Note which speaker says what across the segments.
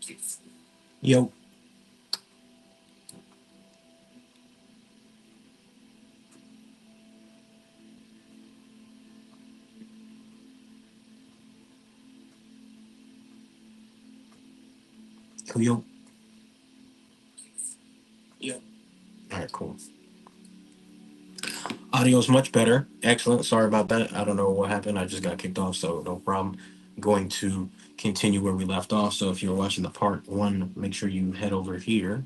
Speaker 1: Yo, yo, yo. Yeah. All right, cool. Audio's much better. Excellent. Sorry about that. I don't know what happened. I just got kicked off, so no problem. Going to continue where we left off. So if you're watching the part one, make sure you head over here,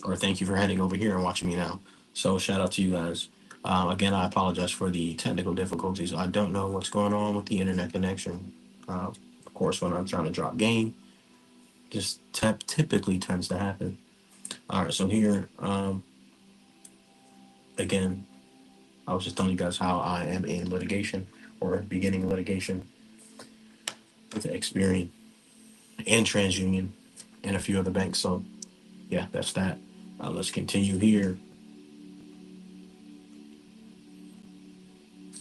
Speaker 1: or thank you for heading over here and watching me now. So shout out to you guys. Again, I apologize for the technical difficulties. I don't know what's going on with the internet connection. Of course, when I'm trying to drop game, just typically tends to happen. All right, so here, again, I was just telling you guys how I am in litigation or beginning litigation with Experian and TransUnion and a few other banks. So yeah, that's that. Let's continue here.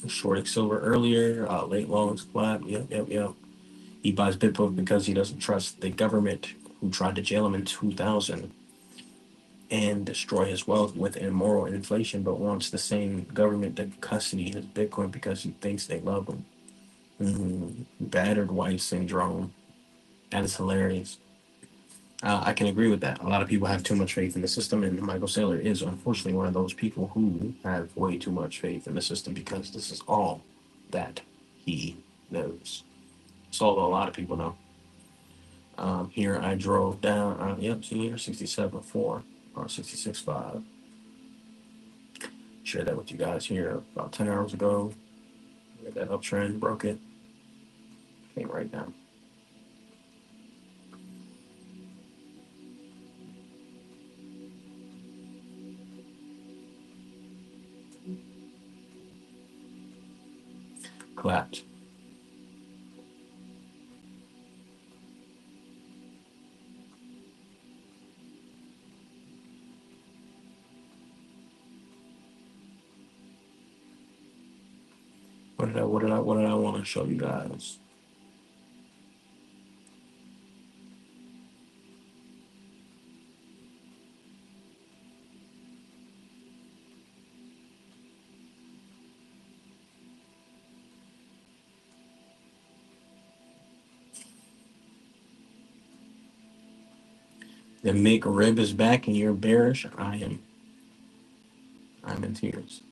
Speaker 1: Shorting silver earlier, late longs collab. Yep. He buys Bitcoin because he doesn't trust the government who tried to jail him in 2000 and destroy his wealth with immoral inflation, but wants the same government to custody his Bitcoin because he thinks they love him. Battered wife syndrome. That is hilarious. I can agree with that. A lot of people have too much faith in the system, and Michael Saylor is unfortunately one of those people who have way too much faith in the system because this is all that he knows. It's all a lot of people know. Here I drove down. Yep, see here, 67.4 or 66.5. Shared that with you guys here about 10 hours ago. That uptrend broke it. Came right down. Collapsed. What did I want to show you guys? The McRib is back and you're bearish. I'm in tears.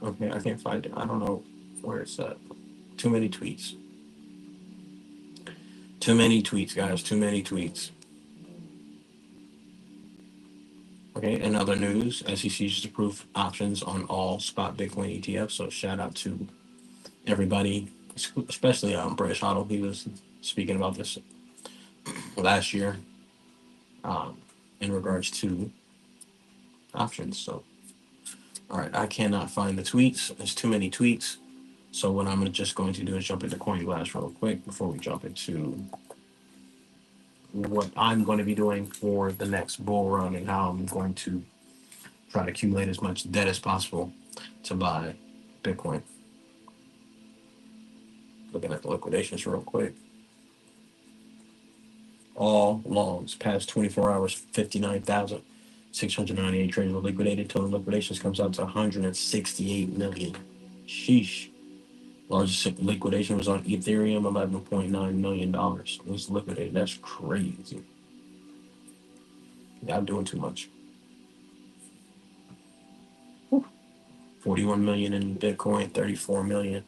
Speaker 1: Okay, I can't find it. I don't know where it's at. Too many tweets. Too many tweets, guys. Too many tweets. Okay, in other news, SEC just approved options on all spot Bitcoin ETFs. So shout out to everybody, especially British Huddle. He was speaking about this last year um, in regards to options. So, all right, I cannot find the tweets. There's too many tweets. So what I'm just going to do is jump into CoinGlass real quick before we jump into what I'm going to be doing for the next bull run and how I'm going to try to accumulate as much debt as possible to buy Bitcoin. Looking at the liquidations real quick. All longs past 24 hours, 59,698 trades were liquidated. Total liquidations comes out to 168 million. Sheesh. Largest liquidation was on Ethereum, $11.9 million was liquidated. That's crazy. Yeah, I'm doing too much. 41 million in Bitcoin, 34 million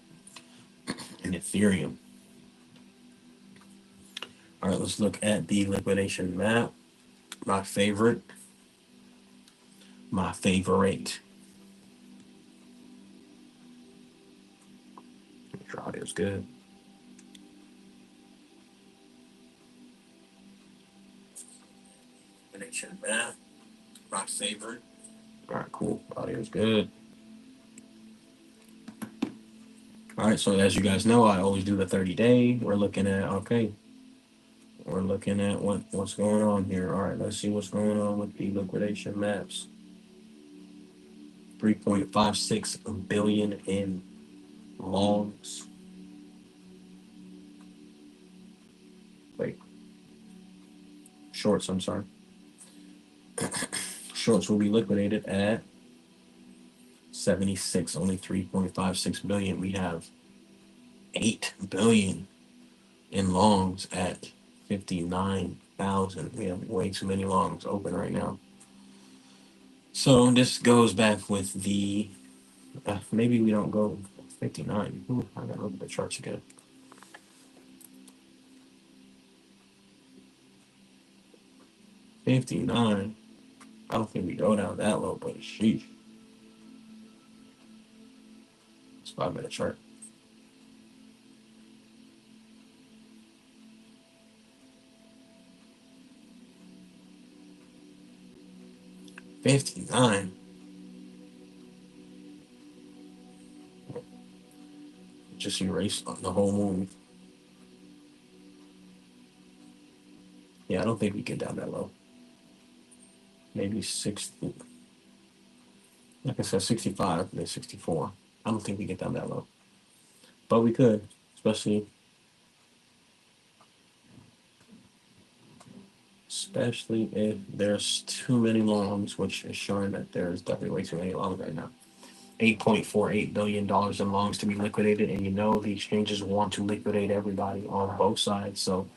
Speaker 1: in Ethereum. All right, let's look at the liquidation map. My favorite. My favorite. Make sure audio's good. Liquidation map. My favorite. All right, cool. Audio's good. All right, so as you guys know, I always do the 30-day. We're looking at what's going on here. All right, let's see what's going on with the liquidation maps. 3.56 billion in longs, wait, shorts, I'm sorry. Shorts will be liquidated at 76, only 3.56 billion. We have 8 billion in longs at 59,000. We have way too many longs open right now. So this goes back with the maybe we don't go 59. Ooh, I gotta look at the charts again. 59. I don't think we go down that low, but sheesh. It's 5 minute chart. 59. Just erase the whole move. Yeah, I don't think we get down that low. Maybe 60. Like I said, 65, then 64. I don't think we get down that low. But we could, especially if there's too many longs, which is showing that there's definitely way too many longs right now. $8.48 billion in longs to be liquidated, and you know the exchanges want to liquidate everybody on both sides. So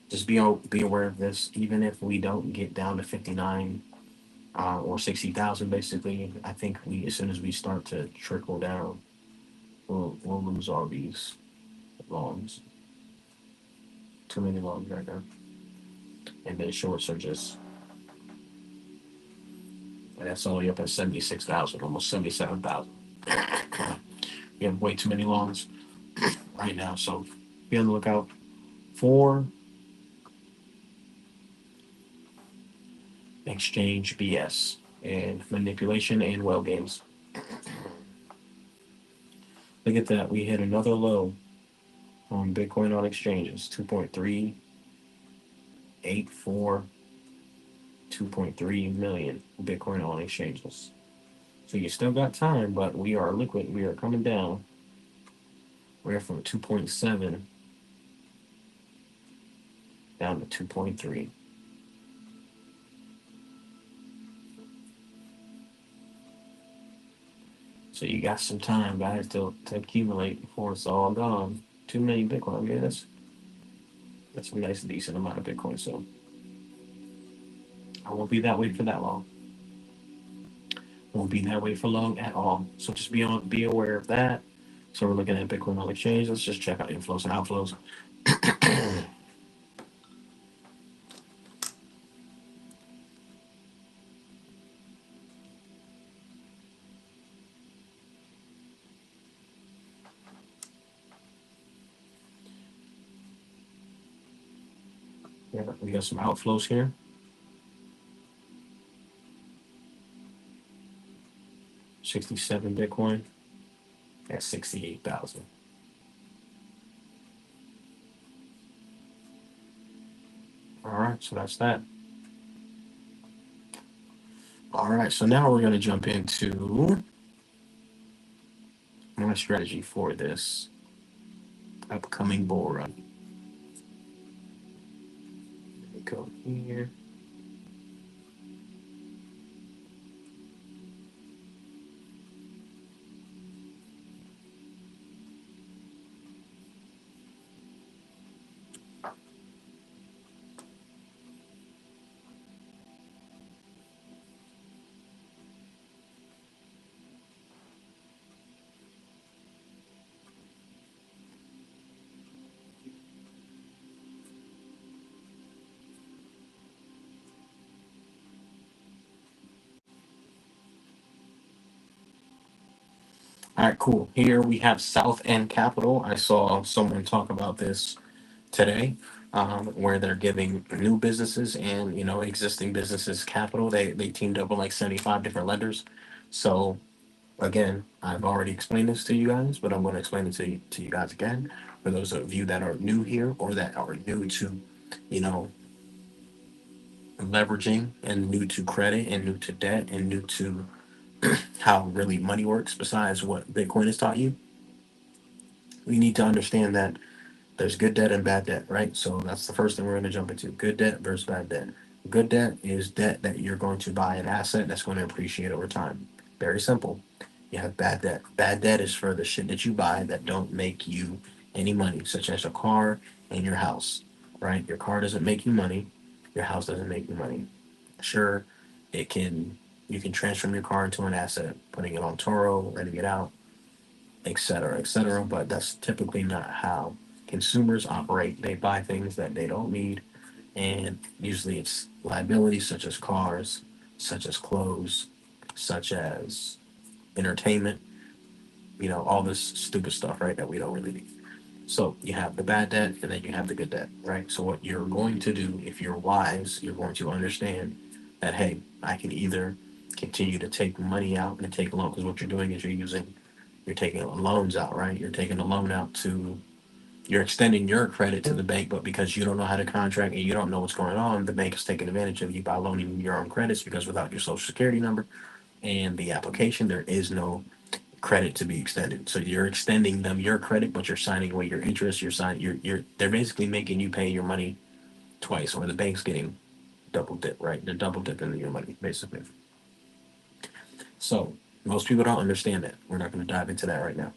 Speaker 1: just be aware of this. Even if we don't get down to 59 or 60,000, basically, I think we as soon as we start to trickle down, we'll lose all these longs. Too many longs right now, and then shorts are just that's only up at 76,000, almost 77,000. We have way too many longs right now, so be on the lookout for exchange BS and manipulation and well games. Look at that. We hit another low on Bitcoin on exchanges 2.384, 2.3 million Bitcoin on exchanges. So you still got time, but we are liquid. We are coming down. We're from 2.7 down to 2.3. So you got some time, guys, to accumulate before it's all gone. Too many Bitcoin. Yeah, that's a nice, decent amount of Bitcoin. So I won't be that way for that long. Won't be that way for long at all. So just be aware of that. So we're looking at Bitcoin on exchange. Let's just check out inflows and outflows. Yeah, we got some outflows here. 67 Bitcoin at 68,000. All right, so that's that. All right, so now we're going to jump into my strategy for this upcoming bull run. Let me go here. All right, cool. Here we have South End Capital. I saw someone talk about this today, where they're giving new businesses and existing businesses capital. They teamed up with like 75 different lenders. So again, I've already explained this to you guys, but I'm going to explain it to you guys again for those of you that are new here or that are new to, you know, leveraging and new to credit and new to debt and new to how really money works besides what Bitcoin has taught you. we need to understand that there's good debt and bad debt, right? So that's the first thing we're going to jump into: good debt versus bad debt. Good debt is debt that you're going to buy an asset that's going to appreciate over time. Very simple. You have bad debt. Bad debt is for the shit that you buy that don't make you any money, such as a car and your house, right? Your car doesn't make you money. Your house doesn't make you money. Sure, it can. You can transform your car into an asset, putting it on Toro, renting it out, etc., etc. But that's typically not how consumers operate. They buy things that they don't need, and usually it's liabilities such as cars, such as clothes, such as entertainment. All this stupid stuff, right? That we don't really need. So you have the bad debt, and then you have the good debt, right? So what you're going to do, if you're wise, you're going to understand that, hey, I can either continue to take money out and take a loan, because what you're doing is you're taking loans out, right? You're taking a loan out you're extending your credit to the bank, but because you don't know how to contract and you don't know what's going on, the bank is taking advantage of you by loaning you your own credits, because without your social security number and the application, there is no credit to be extended. So you're extending them your credit, but you're signing away your interest. They're basically making you pay your money twice, or the bank's getting double dip, right? They're double dipping your money, basically. So most people don't understand that. We're not going to dive into that right now.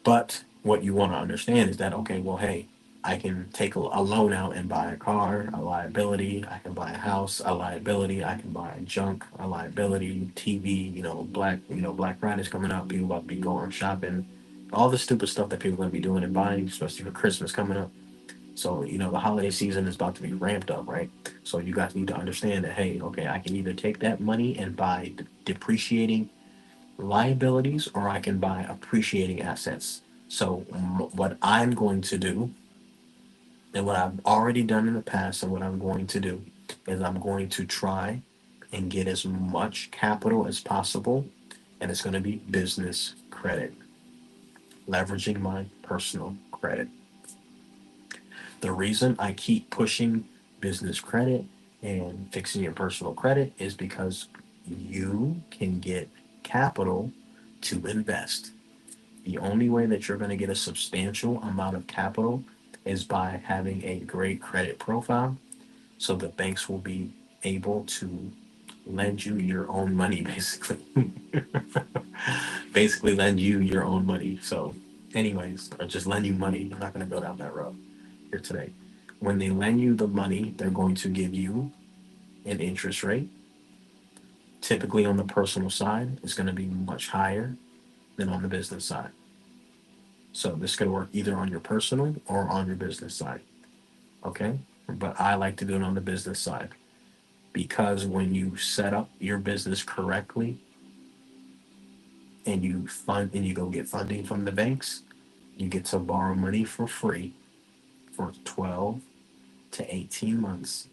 Speaker 1: But what you want to understand is that, okay, well, hey, I can take a loan out and buy a car, a liability. I can buy a house, a liability. I can buy junk, a liability, TV. Black Friday's coming up. People about to be going shopping. All the stupid stuff that people are going to be doing and buying, especially for Christmas coming up. So, the holiday season is about to be ramped up, right? So you guys need to understand that, hey, okay, I can either take that money and buy depreciating liabilities, or I can buy appreciating assets. So, what I'm going to do, and what I've already done in the past, and what I'm going to do, is I'm going to try and get as much capital as possible, and it's going to be business credit, leveraging my personal credit. The reason I keep pushing business credit and fixing your personal credit is because you can get capital to invest. The only way that you're going to get a substantial amount of capital is by having a great credit profile. So the banks will be able to lend you your own money, basically. Basically, lend you your own money. So, anyways, or just lend you money. I'm not going to go down that road here today. When they lend you the money, they're going to give you an interest rate. Typically, on the personal side, it's going to be much higher than on the business side. So this could work either on your personal or on your business side. Okay. But I like to do it on the business side, because when you set up your business correctly and you go get funding from the banks, you get to borrow money for free for 12 to 18 months.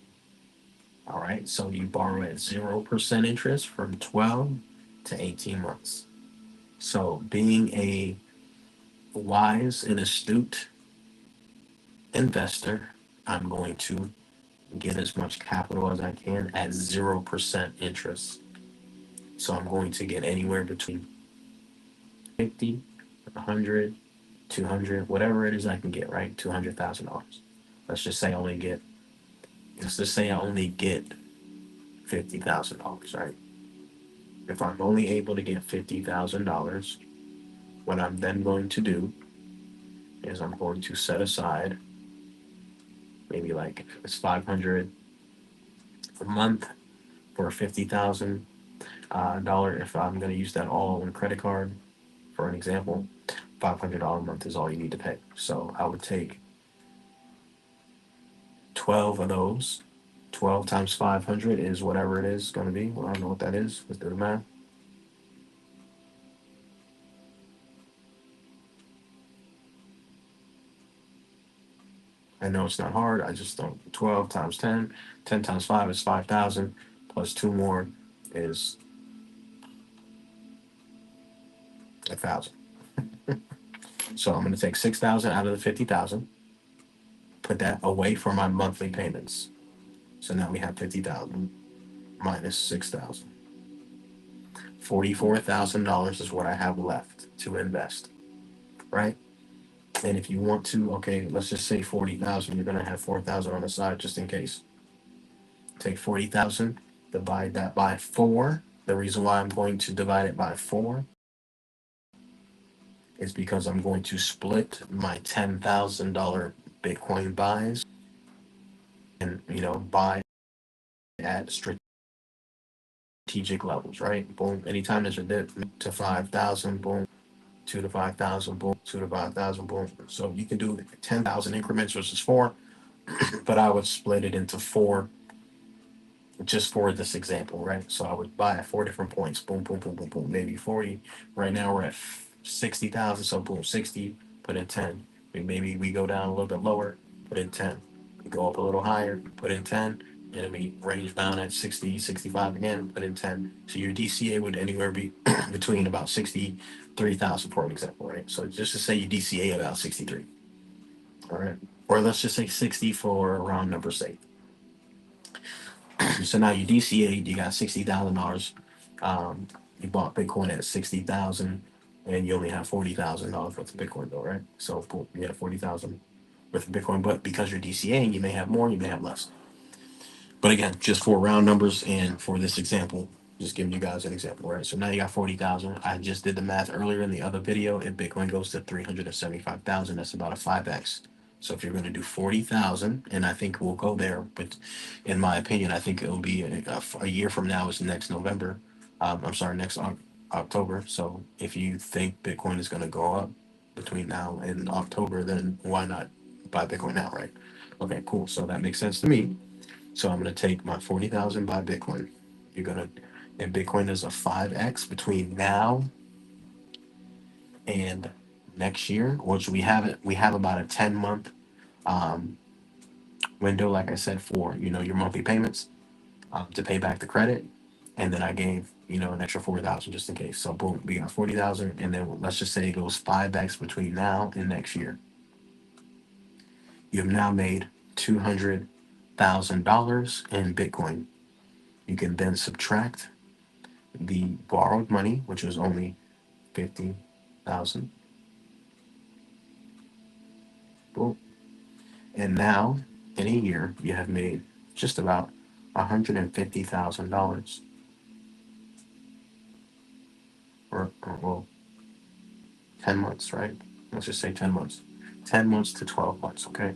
Speaker 1: All right. So you borrow at 0% interest from 12 to 18 months. So being a wise and astute investor, I'm going to get as much capital as I can at 0% interest. So I'm going to get anywhere between 50, 100, 200, whatever it is I can get, right? $200,000. Let's just say I only get, let's just say I only get $50,000, right? If I'm only able to get $50,000, what I'm then going to do is I'm going to set aside maybe like it's 500 a month for 50,000 dollar. If I'm going to use that all on a credit card, for an example, $500 a month is all you need to pay. So I would take 12 of those. 12 times 500 is whatever it is going to be. Well, I don't know what that is. Let's do the math. I know it's not hard. I just don't. 12 times 10. 10 times 5 is 5,000. Plus two more is 1,000. So I'm going to take 6,000 out of the 50,000, put that away for my monthly payments. So now we have 50,000 minus 6,000. $44,000 is what I have left to invest, right? And if you want to, okay, let's just say 40,000, you're gonna have 4,000 on the side just in case. Take 40,000, divide that by 4. The reason why I'm going to divide it by 4 is because I'm going to split my $10,000 Bitcoin buys and, buy at strategic levels, right? Boom. Anytime there's a dip to 5,000, boom, 2 to 5,000, boom, 2 to 5,000, boom. So you can do 10,000 increments versus 4, but I would split it into 4 just for this example, right? So I would buy at 4 different points, boom, boom, boom, boom, boom, maybe 40. Right now we're at 60,000, so boom, 60, put in 10. Maybe we go down a little bit lower, put in 10. We go up a little higher, put in 10. And then we range down at 60, 65 again, put in 10. So your DCA would anywhere be between about 63,000 for an example, right? So just to say your DCA about 63, all right? Or let's just say 60 for round number sake. So now you DCA, you got $60,000. You bought Bitcoin at 60,000, and you only have $40,000 worth of Bitcoin, though, right? So boom, you have 40,000 worth of Bitcoin, but because you're DCAing, you may have more, you may have less. But again, just for round numbers and for this example, just giving you guys an example, right? So now you got 40,000. I just did the math earlier in the other video. If Bitcoin goes to 375,000, that's about a 5x. So if you're going to do 40,000, and I think we'll go there, but in my opinion, I think it'll be a year from now is next November. I'm sorry, next October. So if you think Bitcoin is going to go up between now and October, then why not buy Bitcoin now, right? Okay, cool. So that makes sense to me. So I'm going to take my 40,000 by Bitcoin. You're going to, and Bitcoin is a 5x between now and next year, which we have about a 10-month um, window, like I said, for, your monthly payments to pay back the credit. And then I gave, an extra 4,000 just in case. So boom, we got 40,000. And then let's just say it goes 5x between now and next year. You have now made $200,000 in Bitcoin. You can then subtract the borrowed money, which was only 50,000. Boom. And now, in a year, you have made just about $150,000, or well, 10 months, right? Let's just say 10 months. 10 months to 12 months, okay?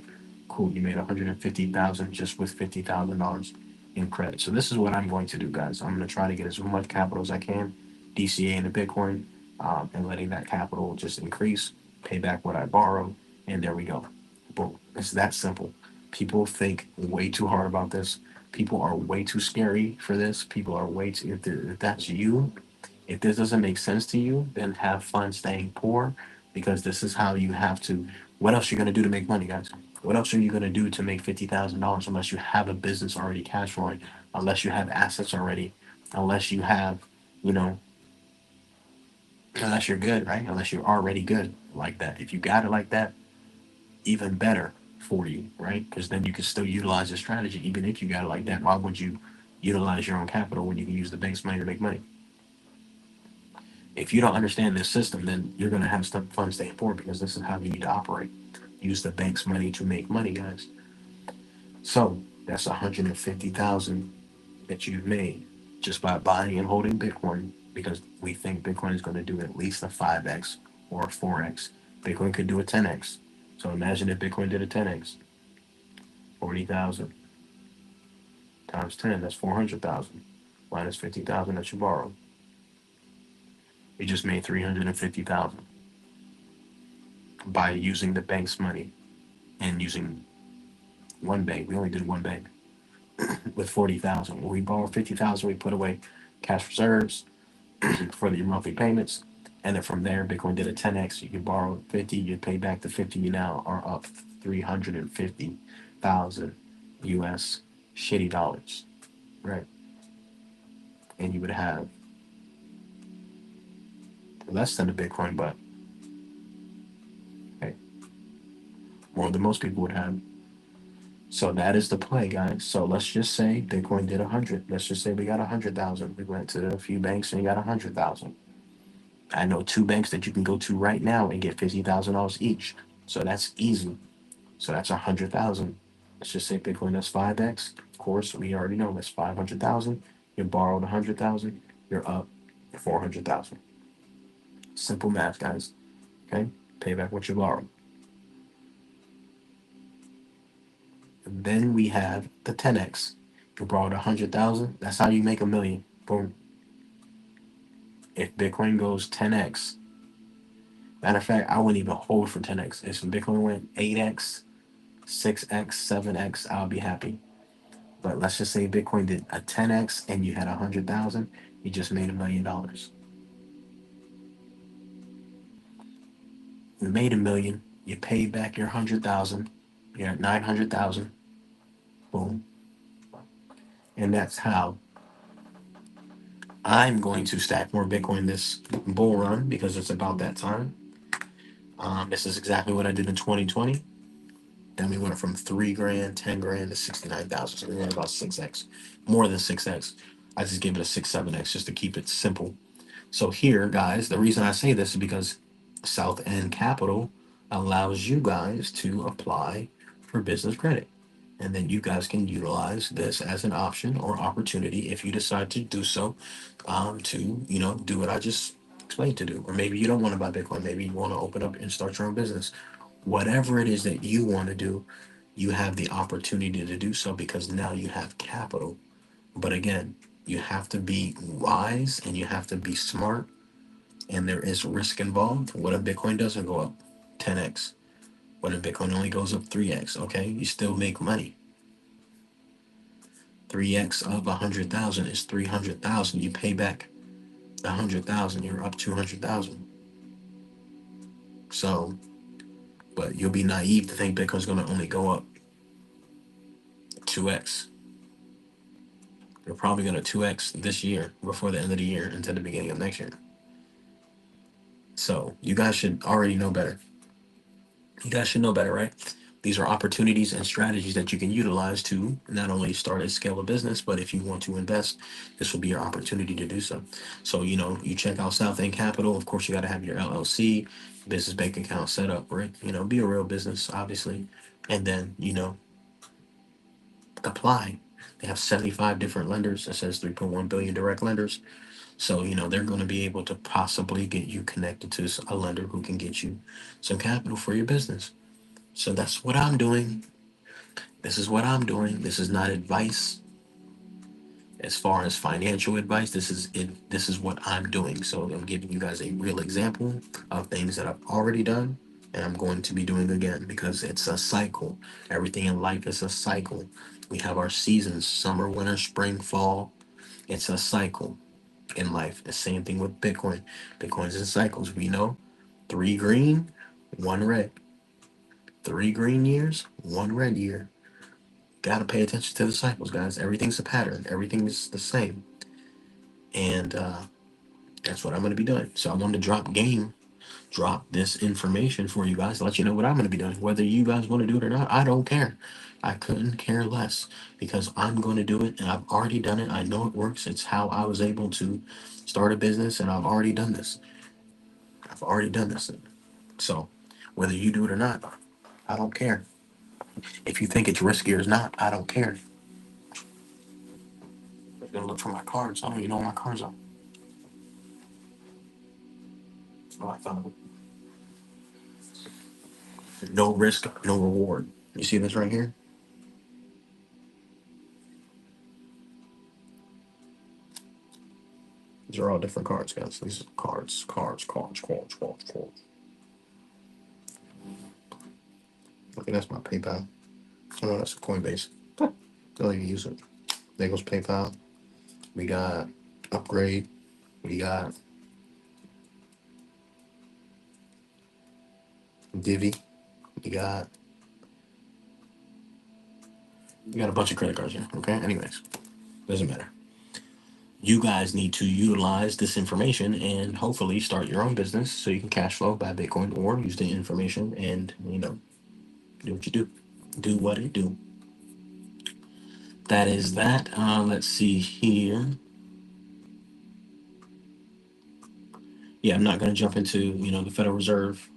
Speaker 1: Cool. You made 150,000 just with $50,000 in credit. So this is what I'm going to do, guys. I'm going to try to get as much capital as I can, DCA into Bitcoin, and letting that capital just increase, pay back what I borrowed, and there we go. Boom. It's that simple. People think way too hard about this. People are way too scary for this. People are way too, if that's you, if this doesn't make sense to you, then have fun staying poor, because this is how you have to. What else are you going to do to make money, guys? What else are you going to do to make $50,000 unless you have a business already cash flowing, unless you have assets already, unless you have, you know, unless you're good, right? Unless you're already good like that. If you got it like that, even better for you, right? Because then you can still utilize the strategy. Even if you got it like that, why would you utilize your own capital when you can use the bank's money to make money? If you don't understand this system, then you're going to have stuff fun staying poor, because this is how you need to operate. Use the bank's money to make money, guys. So that's 150,000 that you've made just by buying and holding Bitcoin, because we think Bitcoin is going to do at least a 5x or a 4x. Bitcoin could do a 10x. So imagine if Bitcoin did a 10x, 40,000 times 10, that's 400,000 minus 50,000 that you borrowed. You just made 350,000 by using the bank's money and using one bank. We only did one bank with 40,000. When we borrowed 50,000, we put away cash reserves for your monthly payments. And then from there, Bitcoin did a 10x. You can borrow 50, you pay back the 50, you now are up 350,000 US shitty dollars, right? And you would have less than a Bitcoin, but hey, more than most people would have. So that is the play, guys. So let's just say Bitcoin did 100. Let's just say we got 100,000. We went to a few banks and got 100,000. I know two banks that you can go to right now and get $50,000 each. So that's easy. So that's 100,000. Let's just say Bitcoin does 5x. Of course, we already know that's 500,000. You borrowed 100,000. You're up 400,000. Simple math, guys. Okay, pay back what you borrowed. And then we have the 10x. You borrowed 100,000. That's how you make a million. Boom. If Bitcoin goes 10x, matter of fact, I wouldn't even hold for 10x. If Bitcoin went 8x, 6x, 7x, I'll be happy. But let's just say Bitcoin did a 10x and you had 100,000, you just made $1 million. You made a million, you paid back your 100,000, you're at 900,000. Boom. And that's how I'm going to stack more Bitcoin this bull run because it's about that time. This is exactly what I did in 2020. Then we went from 3 grand, 10 grand to 69,000. So we went about 6x, more than 6x. I just gave it a 6, 7x just to keep it simple. So here, guys, the reason I say this is because South End Capital allows you guys to apply for business credit. And then you guys can utilize this as an option or opportunity if you decide to do so, to, do what I just explained to do. Or maybe you don't want to buy Bitcoin. Maybe you want to open up and start your own business. Whatever it is that you want to do, you have the opportunity to do so because now you have capital. But again, you have to be wise and you have to be smart, and there is risk involved. What if Bitcoin doesn't go up 10x? What if Bitcoin only goes up 3x? Okay, you still make money. 3x of 100,000 is 300,000. You pay back 100,000, you're up 200,000. So, but you'll be naive to think Bitcoin's going to only go up 2x. They're probably going to 2x this year before the end of the year into the beginning of next year. So you guys should already know better. You guys should know better, right? These are opportunities and strategies that you can utilize to not only start and scale a business, but if you want to invest, this will be your opportunity to do so. So, you check out South End Capital. Of course, you got to have your LLC, business bank account set up, right? Be a real business, obviously. And then, apply. They have 75 different lenders. It says 3.1 billion direct lenders. So, they're going to be able to possibly get you connected to a lender who can get you some capital for your business. So that's what I'm doing. This is what I'm doing. This is not advice as far as financial advice. This is it. This is what I'm doing. So I'm giving you guys a real example of things that I've already done and I'm going to be doing again because it's a cycle. Everything in life is a cycle. We have our seasons: summer, winter, spring, fall. It's a cycle in life. The same thing with Bitcoin. Bitcoin's in cycles. We know 3 green, 1 red. 3 green years, 1 red year. Got to pay attention to the cycles, guys. Everything's a pattern. Everything's the same, and that's what I'm going to be doing. So I wanted to drop this information for you guys to let you know what I'm going to be doing. Whether you guys want to do it or not, I don't care. I couldn't care less because I'm going to do it, and I've already done it. I know it works. It's how I was able to start a business, and I've already done this. I've already done this. So whether you do it or not, I don't care. If you think it's risky or not, I don't care. I'm gonna look for my cards. I don't even know where my cards are. So I thought, no risk, no reward. You see this right here? These are all different cards, guys. These are cards. Okay, that's my PayPal. Oh, no, that's a Coinbase. Don't even use it. There goes PayPal. We got Upgrade. We got Divvy. We got a bunch of credit cards here. Okay. Anyways, doesn't matter. You guys need to utilize this information and hopefully start your own business so you can cash flow, buy Bitcoin, or use the information and do what you do. Do what it do. That is that. Let's see here. Yeah, I'm not going to jump into the Federal Reserve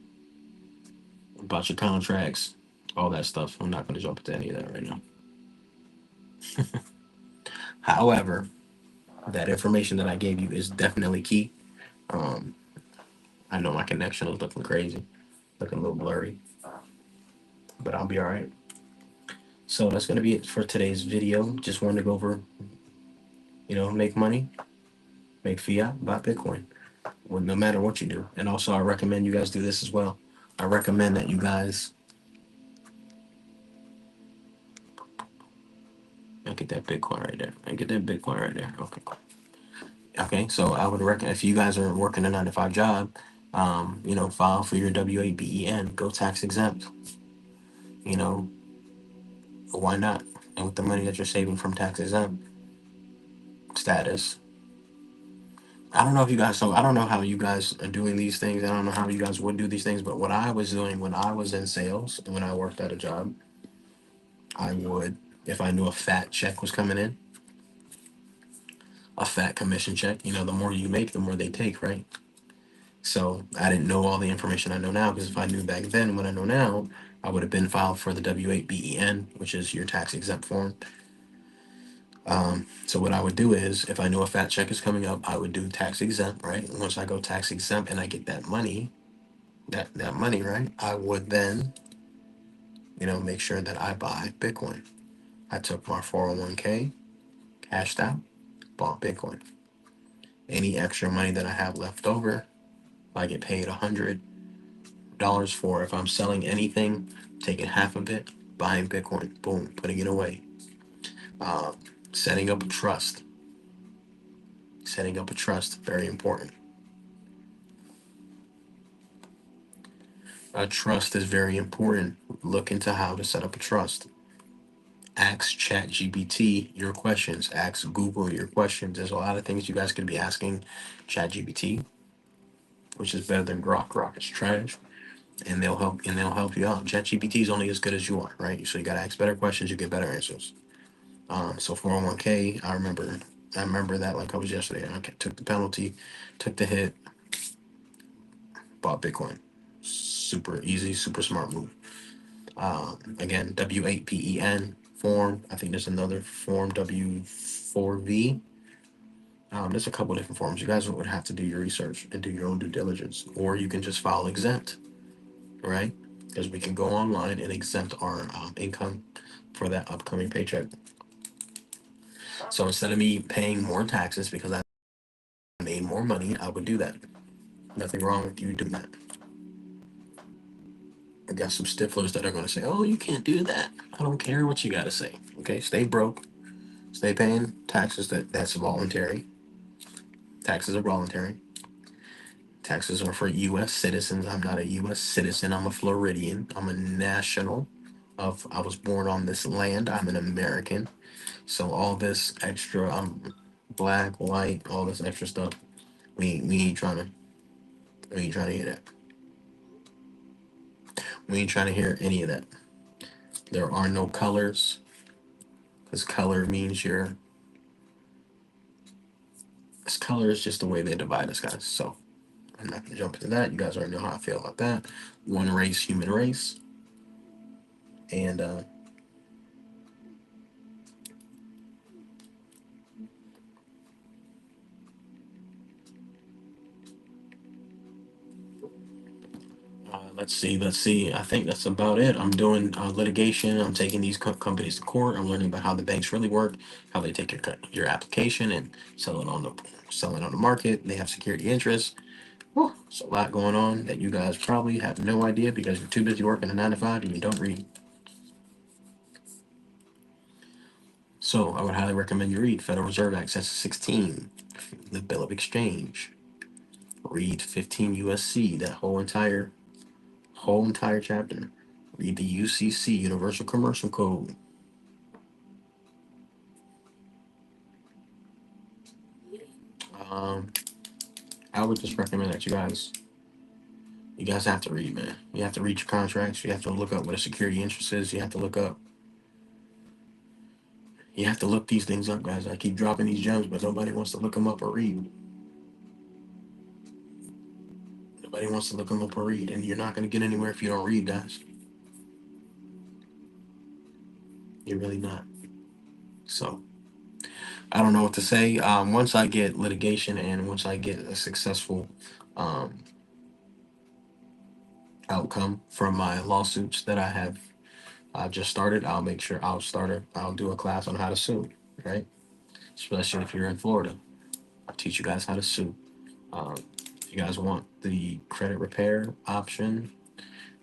Speaker 1: about your contracts, all that stuff. I'm not going to jump into any of that right now. However, that information that I gave you is definitely key. Um, I know my connection is looking crazy, looking a little blurry, but I'll be all right. So that's going to be it for today's video. Just wanted to go over, make money, make fiat, buy Bitcoin. Well, no matter what you do. And also, I recommend you guys do this as well. I recommend that you guys get that Bitcoin right there. And get that Bitcoin right there. Okay, cool. Okay, so I would recommend if you guys are working a 9 to 5 job, file for your WABEN, go tax exempt. You know, why not? And with the money that you're saving from tax exempt status, I don't know if you guys. So I don't know how you guys are doing these things. I don't know how you guys would do these things. But what I was doing when I was in sales, when I worked at a job, I would, if I knew a fat check was coming in, a fat commission check. The more you make, the more they take, right? So I didn't know all the information I know now, because if I knew back then what I know now, I would have been filed for the W8BEN, which is your tax exempt form. So what I would do is, if I knew a fat check is coming up, I would do tax exempt, right? And once I go tax exempt and I get that money, that money, right? I would then, make sure that I buy Bitcoin. I took my 401k, cashed out, bought Bitcoin. Any extra money that I have left over, I get paid $100 for. If I'm selling anything, taking half of it, buying Bitcoin, boom, putting it away. Uh, setting up a trust. Setting up a trust, very important. A trust is very important. Look into how to set up a trust. Ask ChatGPT your questions. Ask Google your questions. There's a lot of things you guys could be asking ChatGPT, which is better than Grok. Grok is trash, and they'll help you out. ChatGPT is only as good as you are, right? So you gotta ask better questions. You get better answers. So 401k, I remember that like I was yesterday. I took the penalty, took the hit, bought Bitcoin. Super easy, super smart move. Again, W8PEN form. I think there's another form, W4V. There's a couple different forms. You guys would have to do your research and do your own due diligence, or you can just file exempt, right? Because we can go online and exempt our income for that upcoming paycheck. So instead of me paying more taxes because I made more money, I would do that. Nothing wrong with you doing that. I got some stiflers that are going to say, "Oh, you can't do that." I don't care what you got to say. Okay, stay broke, stay paying taxes. That's voluntary. Taxes are voluntary. Taxes are for U.S. citizens. I'm not a U.S. citizen. I'm a Floridian. I'm a national. I was born on this land. I'm an American. So all this extra, I'm black, white, all this extra stuff. We ain't trying to hear that. We ain't trying to hear any of that. There are no colors, because color means you're. This color is just the way they divide us, guys. So I'm not gonna jump into that. You guys already know how I feel about that. One race, human race, and let's see. I think that's about it. I'm doing litigation. I'm taking these companies to court. I'm learning about how the banks really work, how they take your application and sell it on the market. They have security interests. Whew, it's a lot going on that you guys probably have no idea because you're too busy working a 9 to 5 and you don't read. So I would highly recommend you read Federal Reserve Act Section 16, the Bill of Exchange. Read 15 USC, that whole entire chapter. Read the UCC, Universal Commercial Code. Um, I would just recommend that you guys have to read, man. You have to read your contracts. You have to look up what a security interest is. You have to look these things up, guys. I keep dropping these gems, but nobody wants to look them up or read. Nobody Nobody wants to look them up or read, and you're not going to get anywhere if you don't read, guys. You're really not. So I don't know what to say. Once I get litigation and once I get a successful um, outcome from my lawsuits that I have just started, I'll make sure I'll do a class on how to sue, right? Especially if you're in Florida, I'll teach you guys how to sue. Um, if you guys want the credit repair option,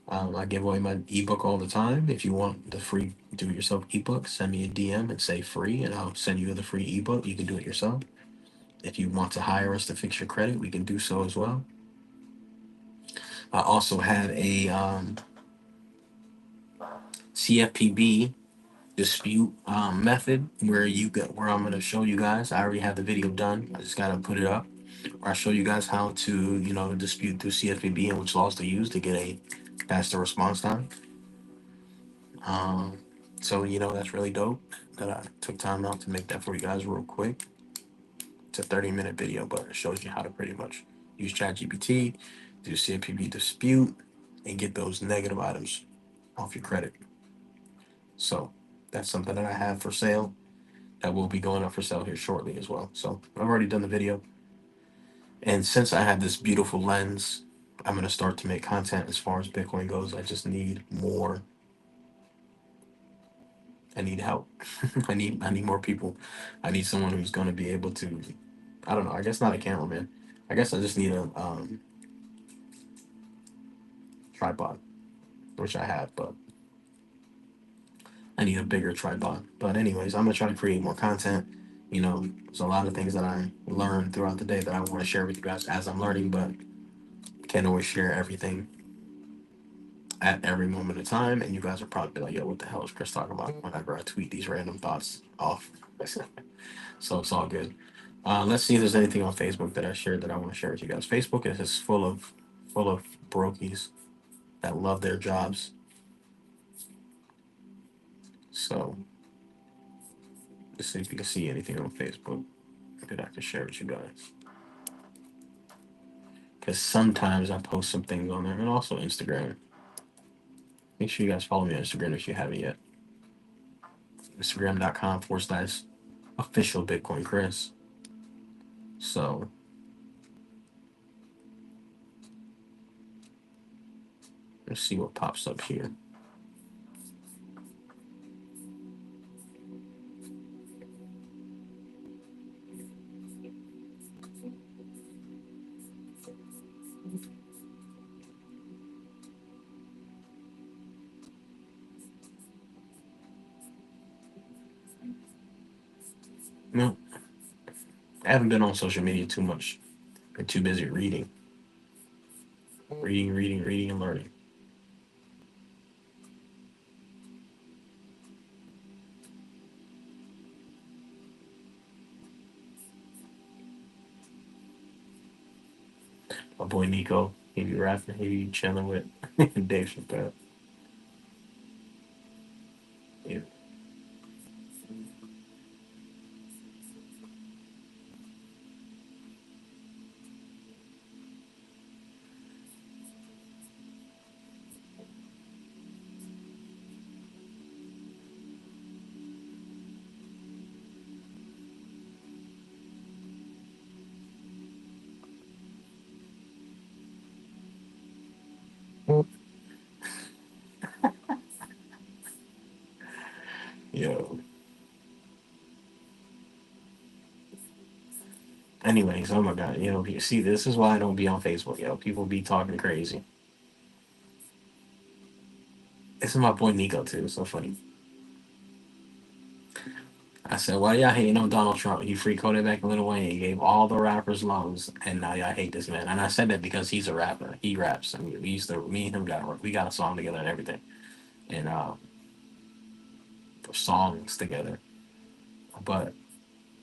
Speaker 1: I give away my ebook all the time. If you want the free do-it-yourself ebook, send me a DM and say free, and I'll send you the free ebook. You can do it yourself. If you want to hire us to fix your credit, we can do so as well. I also have a CFPB dispute method where I'm going to show you guys. I already have the video done. I just got to put it up. Where I show you guys how to dispute through CFPB and which laws to use to get a faster response time. Um, so that's really dope that I took time out to make that for you guys real quick. It's a 30-minute video, but it shows you how to pretty much use ChatGPT, do CFPB dispute, and get those negative items off your credit. So that's something that I have for sale that will be going up for sale here shortly as well. So I've already done the video. And since I have this beautiful lens, I'm going to start to make content as far as Bitcoin goes. I just need more. I need help. I need more people. I need someone who's going to be able to, I don't know, I guess not a cameraman. I guess I just need a tripod, which I have, but I need a bigger tripod. But anyways, I'm gonna try to create more content. There's a lot of things that I learned throughout the day that I want to share with you guys as I'm learning, but can't always share everything at every moment of time. And you guys are probably like, yo, what the hell is Chris talking about whenever I tweet these random thoughts off? So it's all good. Let's see if there's anything on Facebook that I shared that I want to share with you guys. Facebook is just full of brokies that love their jobs. So let's see if you can see anything on Facebook that I can share with you guys. Because sometimes I post some things on there, and also Instagram. Make sure you guys follow me on Instagram if you haven't yet. Instagram.com/ official Bitcoin Chris. So let's see what pops up here. No, I haven't been on social media too much. Been too busy reading, and learning. My boy Nico, he be rapping, he be chilling with Dave Chappelle. Yeah. Yo. Anyways, oh my god, you see, this is why I don't be on Facebook, yo. People be talking crazy. This is my boy Nico too. It's so funny. I said, why y'all hating on Donald Trump? He free coded back Lil Wayne. He gave all the rappers loans, and now y'all hate this man. And I said that because he's a rapper. He raps. I mean, me and him we got a song together and everything, and songs together. But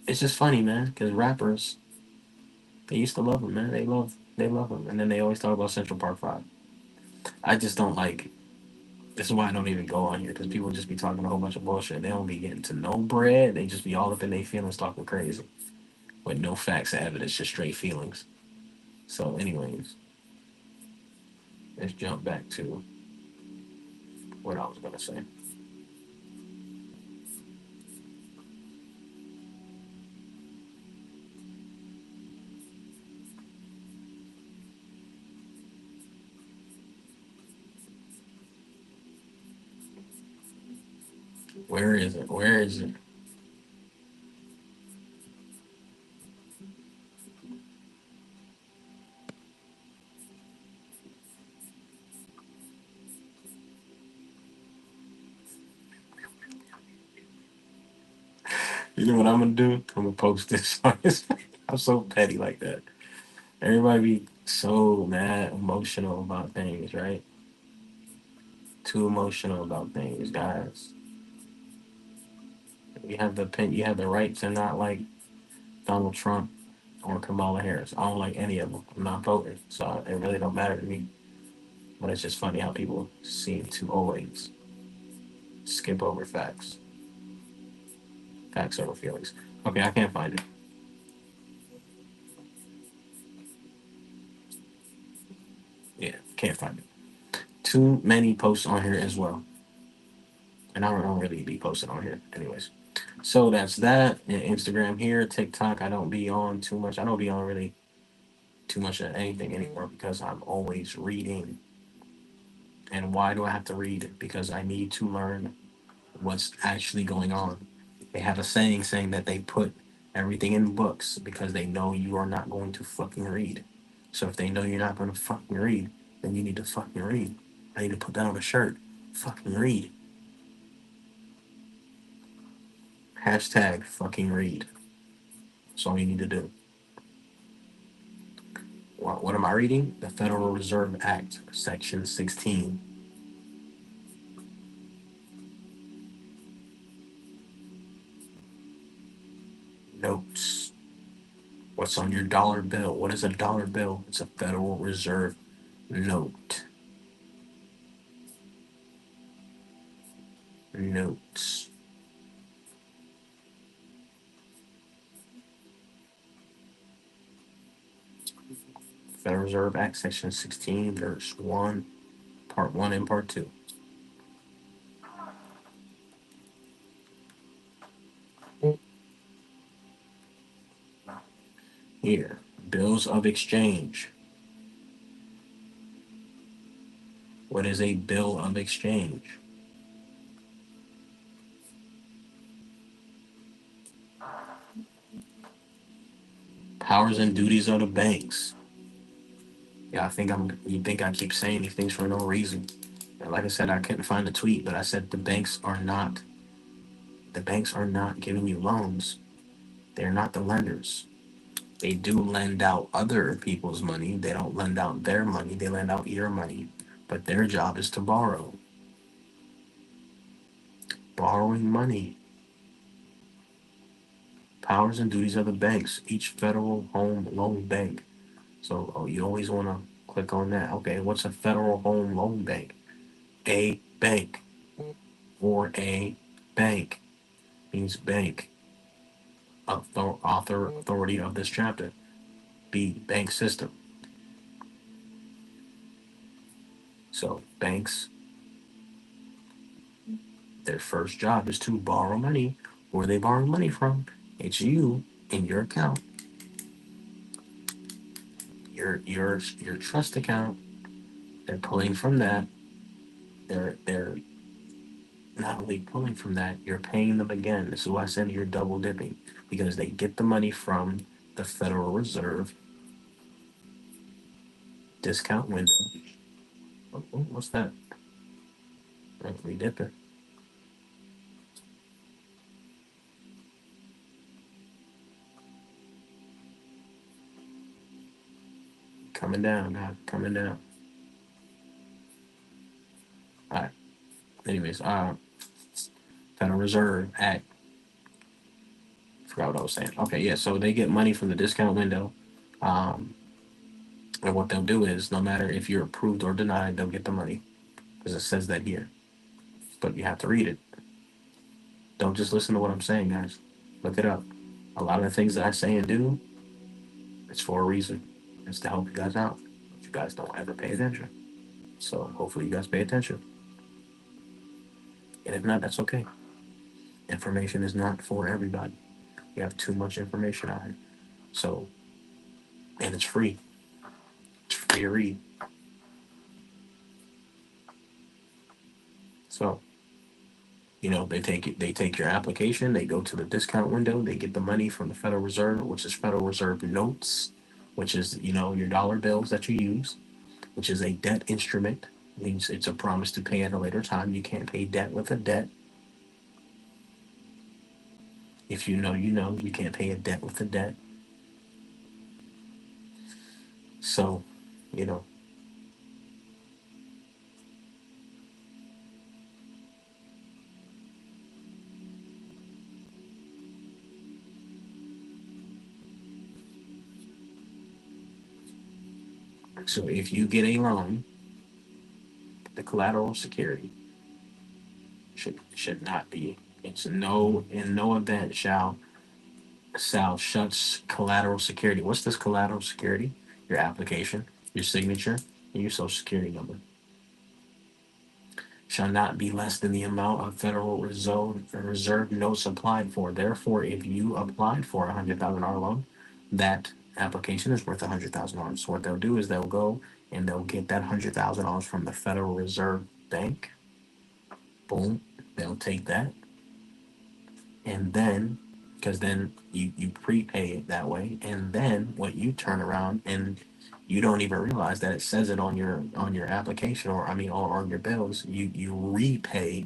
Speaker 1: it's just funny, man, because rappers they used to love him, man. They love him, and then they always talk about Central Park Five. I just don't like. This is why I don't even go on here because people just be talking a whole bunch of bullshit. They don't be getting to no bread. They just be all up in their feelings talking crazy with no facts or evidence, just straight feelings. So, anyways, let's jump back to what I was gonna say. Where is it? Where is it? You know what I'm gonna do? I'm gonna post this on his. I'm so petty like that. Everybody be so mad, emotional about things, right? Too emotional about things, guys. You have the right to not like Donald Trump or Kamala Harris. I don't like any of them. I'm not voting, so it really don't matter to me. But it's just funny how people seem to always skip over facts, facts over feelings. Okay, I can't find it. Yeah, can't find it. Too many posts on here as well, and I don't really be posting on here, anyways. So that's that. And Instagram here, TikTok. I don't be on too much. I don't be on really too much of anything anymore because I'm always reading. And why do I have to read? Because I need to learn what's actually going on. They have a saying that they put everything in books because they know you are not going to fucking read. So if they know you're not going to fucking read, then you need to fucking read. I need to put that on a shirt. Fucking read. Hashtag fucking read. That's all you need to do. What am I reading? The Federal Reserve Act, Section 16. Notes. What's on your dollar bill? What is a dollar bill? It's a Federal Reserve note. Notes. Federal Reserve Act, Section 16, Verse 1, Part 1 and Part 2. Here, bills of exchange. What is a bill of exchange? Powers and duties of the banks. Yeah, you think I keep saying these things for no reason. And like I said, I couldn't find the tweet, but I said the banks are not giving you loans. They're not the lenders. They do lend out other people's money. They don't lend out their money. They lend out your money. But their job is to borrow. Borrowing money. Powers and duties of the banks. Each federal home loan bank. So you always want to click on that. Okay, what's a federal home loan bank? A bank or a bank means bank. Authority of this chapter. B, bank system. So banks, their first job is to borrow money. Where are they borrowing money from? It's you in your account, your trust account. They're pulling from that. They're not only pulling from that, you're paying them again. This is why I said you're double dipping because they get the money from the Federal Reserve discount window. What's that? We dipping. Coming down now. Coming down. All right. Anyways, Federal Reserve Act. Forgot what I was saying. Okay, yeah. So they get money from the discount window. Um, and what they'll do is, no matter if you're approved or denied, they'll get the money because it says that here. But you have to read it. Don't just listen to what I'm saying, guys. Look it up. A lot of the things that I say and do, it's for a reason. It's to help you guys out. But you guys don't ever pay attention. So hopefully you guys pay attention. And if not, that's okay. Information is not for everybody. You have too much information out here. So, and it's free. It's free to read. So, they take your application, they go to the discount window, they get the money from the Federal Reserve, which is Federal Reserve notes, which is, your dollar bills that you use, which is a debt instrument. Means it's a promise to pay at a later time. You can't pay debt with a debt. If you know, you know, you can't pay a debt with a debt. So, you know, so if you get a loan, the collateral security should not be. It's no in no event shall shuts collateral security. What's this collateral security? Your application, your signature, and your social security number shall not be less than the amount of Federal Reserve notes applied for. Therefore, if you applied for $100,000 loan, that application is worth $100,000. So what they'll do is they'll go and they'll get that $100,000 from the Federal Reserve Bank. Boom, they'll take that, and then because then you prepay it that way, and then what you turn around and you don't even realize that it says it on your application, or I mean on your bills. You repay.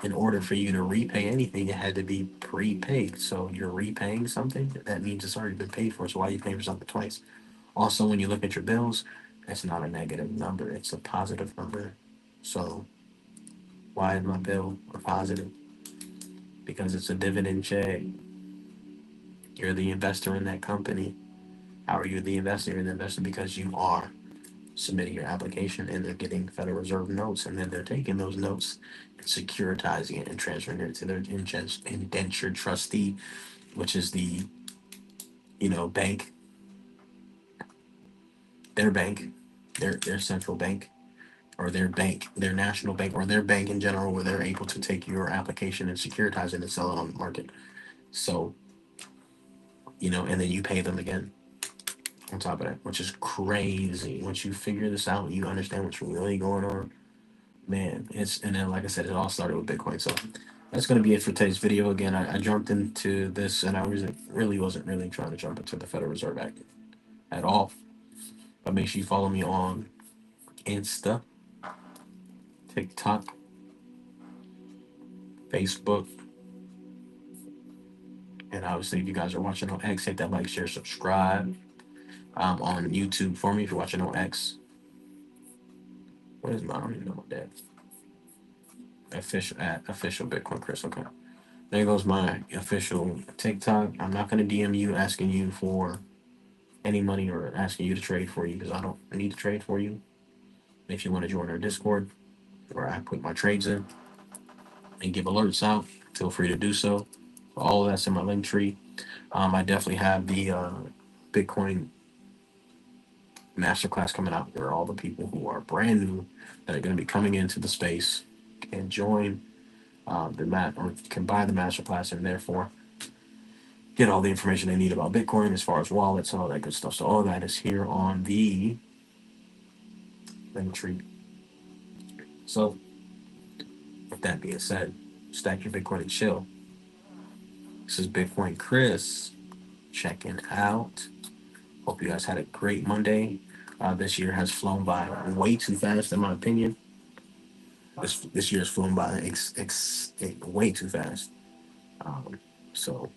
Speaker 1: In order for you to repay anything, it had to be prepaid. So you're repaying something, that means it's already been paid for. So why are you paying for something twice? Also, when you look at your bills, it's not a negative number, it's a positive number. So why is my bill a positive? Because it's a dividend check. You're the investor in that company. How are you the investor? You're the investor because you are submitting your application, and they're getting Federal Reserve notes, and then they're taking those notes and securitizing it and transferring it to their indentured trustee, which is the bank, their bank, their central bank, or their bank, their national bank, or their bank in general, where they're able to take your application and securitize it and sell it on the market. So and then you pay them again on top of that, which is crazy. Once you figure this out, you understand what's really going on. Man, and then like I said, it all started with Bitcoin. So that's gonna be it for today's video. Again, I jumped into this, and I wasn't really trying to jump into the Federal Reserve Act at all. But make sure you follow me on Insta, TikTok, Facebook, and obviously if you guys are watching on X, hit that like, share, subscribe. On YouTube for me if you're watching on X. What is my? I don't even know what that official Bitcoin Chris. Okay. There goes my official TikTok. I'm not gonna DM you asking you for any money or asking you to trade for you, because I don't need to trade for you. If you want to join our Discord where I put my trades in and give alerts out, feel free to do so. All of that's in my link tree. I definitely have the Bitcoin masterclass coming out, where all the people who are brand new that are going to be coming into the space can join the mat or can buy the masterclass, and therefore get all the information they need about Bitcoin as far as wallets and all that good stuff. So all that is here on the link tree. So with that being said, stack your Bitcoin and chill. This is Bitcoin Chris checking out. Hope you guys had a great Monday. This year has flown by way too fast, in my opinion. This year has flown by way too fast. Um, so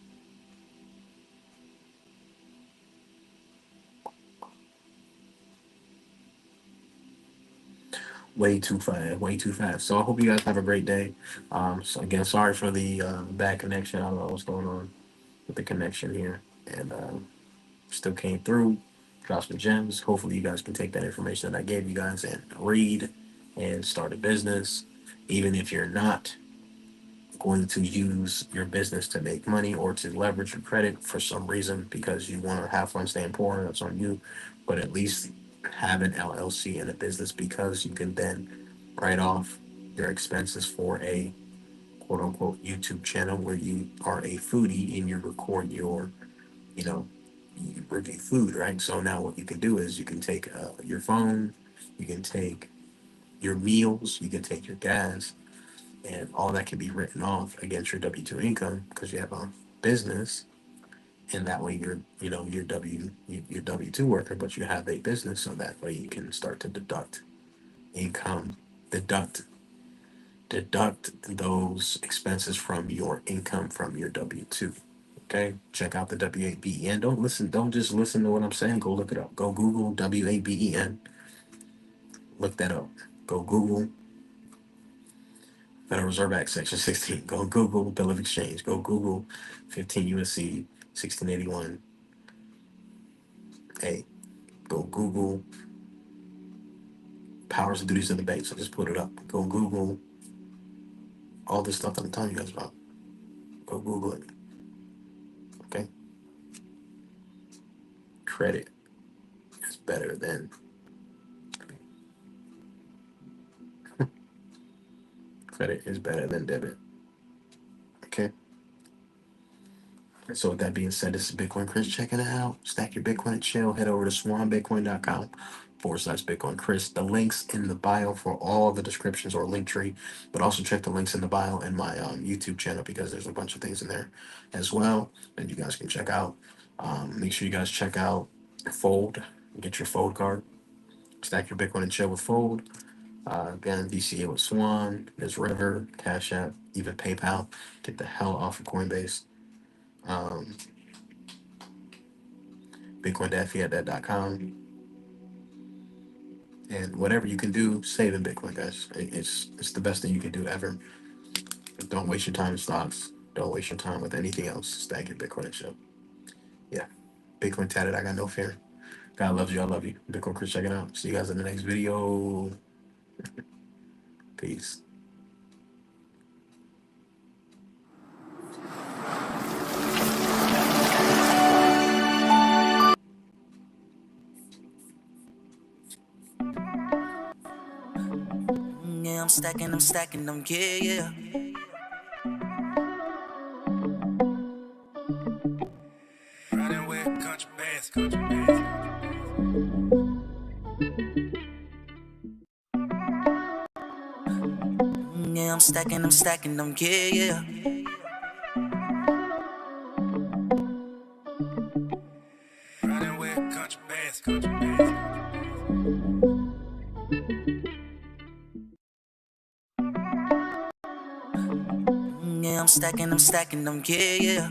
Speaker 1: way too fast, way too fast. So I hope you guys have a great day. So again, sorry for the bad connection. I don't know what's going on with the connection here, and still came through. Dropped some gems. Hopefully, you guys can take that information that I gave you guys and read and start a business, even if you're not going to use your business to make money or to leverage your credit for some reason because you want to have fun staying poor. That's on you, but at least have an LLC in a business, because you can then write off your expenses for a quote unquote YouTube channel where you are a foodie and you record your, you know, you review food, right? So now what you can do is you can take your phone, you can take your meals, you can take your gas, and all that can be written off against your W 2 income because you have a business. And that way you're, you're you're W-2 worker, but you have a business, so that way you can start to deduct income, deduct deduct those expenses from your income from your W-2. Okay, check out the WABEN. Don't just listen to what I'm saying. Go look it up. Go Google WABEN. Look that up. Go Google Federal Reserve Act Section 16. Go Google Bill of Exchange. Go Google 15 USC 1681 A. Go Google powers and duties of the bank. So just put it up. Go Google all this stuff that I'm telling you guys about. Go Google it. Okay. Credit is better than credit is better than debit. Okay. So with that being said, this is Bitcoin Chris checking it out. Stack your Bitcoin and chill. Head over to swanbitcoin.com/Bitcoin Chris. The links in the bio for all the descriptions or link tree, but also check the links in the bio in my YouTube channel, because there's a bunch of things in there as well that you guys can check out. Make sure you guys check out Fold. Get your Fold card. Stack your Bitcoin and chill with Fold. Again, VCA with Swan. There's River, Cash App, even PayPal. Get the hell off of Coinbase. Um, Bitcoin.fiat.com. And whatever you can do, save in Bitcoin, guys. It's the best thing you can do ever. Don't waste your time in stocks. Don't waste your time with anything else. Stack your Bitcoin and chill. Yeah. Bitcoin tatted. I got no fear. God loves you. I love you. Bitcoin Chris, check it out. See you guys in the next video. Peace.
Speaker 2: Yeah, I'm stacking them, yeah. Running with country bass. Yeah, I'm stacking them, yeah. Running with country bass. Yeah, I'm stacking them, yeah.